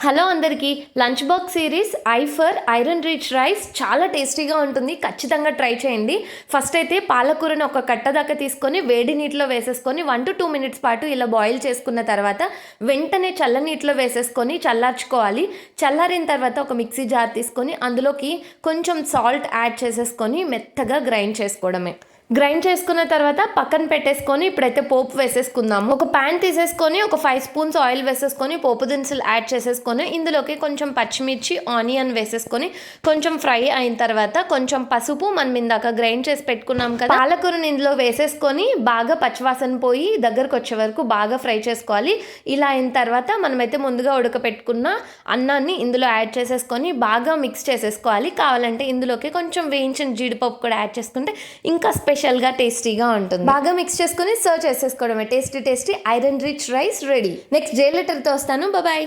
Hello అందరికీ. Lunch box series ఐఫర్ iron rich rice చాలా టేస్టీగా ఉంటుంది. ఖచ్చితంగా ట్రై చేయండి. ఫస్ట్ అయితే పాలకూరను ఒక కట్ట దాకా తీసుకొని వేడి నీటిలో వేసేసుకొని 1 to 2 minutes పాటు ఇలా బాయిల్ చేసుకున్న తర్వాత వెంటనే చల్ల నీటిలో వేసేసుకొని చల్లార్చుకోవాలి. చల్లారిన తర్వాత ఒక మిక్సీ జార్ తీసుకొని అందులోకి కొంచెం సాల్ట్ యాడ్ చేసేసుకొని మెత్తగా గ్రైండ్ చేసుకోవడమే. గ్రైండ్ చేసుకున్న తర్వాత పక్కన పెట్టేసుకొని ఇప్పుడైతే పోపు వేసేసుకుందాము. ఒక ప్యాన్ తీసేసుకొని ఒక 5 స్పూన్స్ ఆయిల్ వేసేసుకొని పోపు దినుసులు యాడ్ చేసేసుకొని ఇందులోకి కొంచెం పచ్చిమిర్చి ఆనియన్ వేసేసుకొని కొంచెం ఫ్రై అయిన తర్వాత కొంచెం పసుపు మనం ఇందాక గ్రైండ్ చేసి పెట్టుకున్నాం కదా పాలకూరని ఇందులో వేసేసుకొని బాగా పచ్చివాసన పోయి దగ్గరకు వచ్చే వరకు బాగా ఫ్రై చేసుకోవాలి. ఇలా అయిన తర్వాత మనమైతే ముందుగా ఉడకపెట్టుకున్న అన్నాన్ని ఇందులో యాడ్ చేసేసుకొని బాగా మిక్స్ చేసేసుకోవాలి. కావాలంటే ఇందులోకి కొంచెం వేయించిన జీడిపప్పు కూడా యాడ్ చేసుకుంటే ఇంకా స్పెషల్గా టేస్టీగా ఉంటుంది. బాగా మిక్స్ చేసుకుని సర్వ్ చేసేసుకోవడమే. Tasty iron rich rice ready. Next లెటర్తో వస్తాను. బాయ్.